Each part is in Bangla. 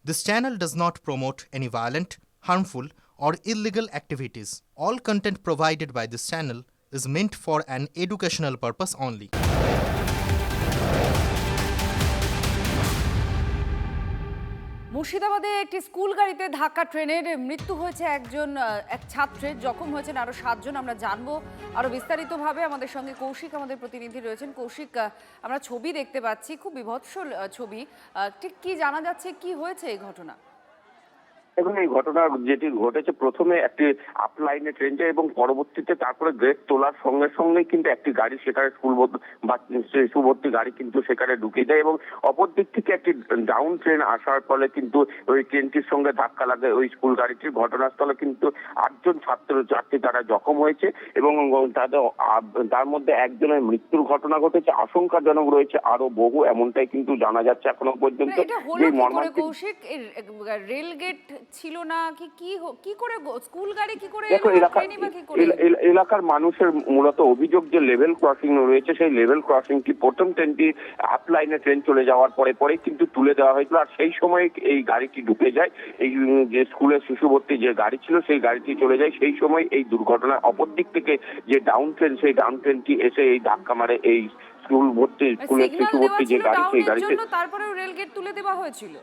This channel does not promote any violent, harmful, or illegal activities. All content provided by this channel is meant for an educational purpose only. মুর্শিদাবাদে একটি স্কুল গাড়িতে ধাক্কা ট্রেনের মৃত্যু হয়েছে এক ছাত্রের, জখম হয়েছেন আরো 7 জন। আমরা জানবো আরো বিস্তারিতভাবে। আমাদের সঙ্গে কৌশিক আমাদের প্রতিনিধি রয়েছেন। কৌশিক, আমরা ছবি দেখতে পাচ্ছি, খুব বিভৎস ছবি। ঠিক কি জানা যাচ্ছে, কি হয়েছে এই ঘটনা? এবং এই ঘটনা যেটি ঘটেছে, প্রথমে একটি আপ লাইনে ট্রেন যায় এবং পরবর্তীতে তারপরে গ্রেড তোলার সঙ্গে সঙ্গে কিন্তু একটি গাড়ি সেখানে শিশুভর্তি গাড়ি কিন্তু সেখানে ঢুকে যায় এবং অপর দিক থেকে একটি ডাউন ট্রেন আসার ফলে কিন্তু ওই ট্রেনটির সঙ্গে ধাক্কা লাগে ওই স্কুল গাড়িটির। ঘটনাস্থলে কিন্তু 8 জন ছাত্রী তারা জখম হয়েছে এবং তার মধ্যে একজনের মৃত্যুর ঘটনা ঘটেছে। আশঙ্কাজনক রয়েছে আরো বহু, এমনটাই কিন্তু জানা যাচ্ছে এখনো পর্যন্ত। কৌশিক, রেল গেট ছিল না কি করে স্কুল গাড়ি কি করে এলাকার মানুষের মূলত অভিযোগ যে লেভেল ক্রসিং রয়েছে, সেই লেভেল ক্রসিংটি প্রথম ট্রেনটি আপ লাইনে ট্রেন চলে যাওয়ার পরে কিন্তু তুলে দেওয়া হয়েছিল, আর সেই সময় এই গাড়িটি ঢুকে যায়। এই যে স্কুলের শিশুভর্তি যে গাড়ি ছিল সেই গাড়িটি চলে যায়, সেই সময় এই দুর্ঘটনা। অপর দিক থেকে যে ডাউন ট্রেন, সেই ডাউন ট্রেনটি এসে এই ধাক্কা মারে এই স্কুলের শিশুভর্তি যে গাড়ি, সেই গাড়িতে। তারপরেও রেল গেট তুলে দেওয়া হয়েছিল।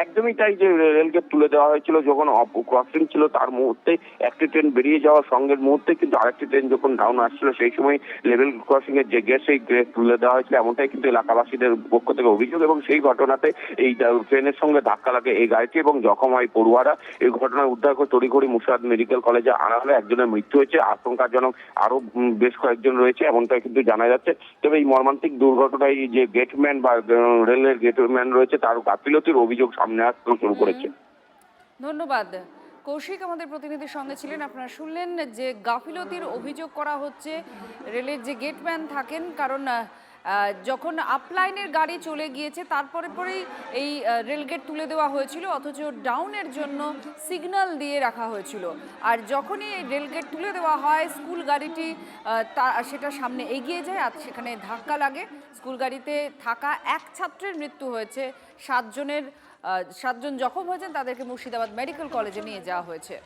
একদমই তাই, যে রেলগেট তুলে দেওয়া হয়েছিল যখন ক্রসিং ছিল তার মুহূর্তে একটি ট্রেন বেরিয়ে যাওয়ার সঙ্গে মুহূর্তে কিন্তু আরেকটি ট্রেন যখন ডাউন আসছিল সেই সময় লেভেল ক্রসিং এর যে গেট, সেই গেট তুলে দেওয়া হয়েছিল, এমনটাই কিন্তু এলাকাবাসীদের পক্ষ থেকে অভিযোগ। এবং সেই ঘটনাতে এই ট্রেনের সঙ্গে ধাক্কা লাগে এই গাড়িটি এবং জখম হয় পড়ুয়ারা। এই ঘটনায় উদ্ধার করে তড়িঘড়ি মুর্শিদাবাদ মেডিকেল কলেজে আনা হলে একজনের মৃত্যু হয়েছে, আশঙ্কাজনক আরো বেশ কয়েকজন রয়েছে, এমনটাই কিন্তু জানা যাচ্ছে। তবে এই মর্মান্তিক দুর্ঘটনায় যে গেটম্যান বা রেলের গেটম্যান রয়েছে তার গাফিলতির অভিযোগ সামনে আসতে শুরু করেছে। ধন্যবাদ কৌশিক, আমাদের প্রতিনিধির সঙ্গে ছিলেন। আপনারা শুনলেন যে গাফিলতির অভিযোগ করা হচ্ছে রেলের যে গেটম্যান থাকেন, কারণ যখন আপলাইনের গাড়ি চলে গিয়েছে পরেই এই রেলগেট তুলে দেওয়া হয়েছিল, অথচ ডাউনের জন্য সিগন্যাল দিয়ে রাখা হয়েছিল। আর যখনই এই রেলগেট তুলে দেওয়া হয়, স্কুল গাড়িটি সেটা সামনে এগিয়ে যায় আর সেখানে ধাক্কা লাগে। স্কুল গাড়িতে থাকা এক ছাত্রের মৃত্যু হয়েছে, 7 জন জখম হয়েছেন, তাদেরকে মুর্শিদাবাদ মেডিকেল কলেজে নিয়ে যাওয়া হয়েছে।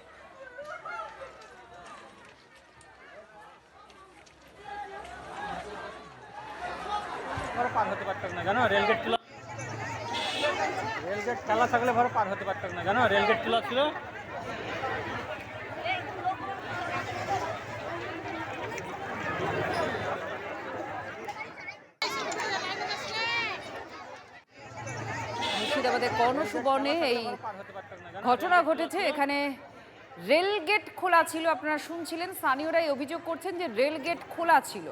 পার হতে পারতাম না, জানো রেলগেট চালা থাকলে ঘরে পার হতে পারতাম না, জানো রেলগেট খোলা ছিল। মুর্শিদাবাদের কর্ণসুবর্ণে এই ঘটনা ঘটেছে। এখানে রেলগেট খোলা ছিল, আপনারা শুনছিলেন। স্থানীয়রাই অভিযোগ করছেন যে রেলগেট খোলা ছিল।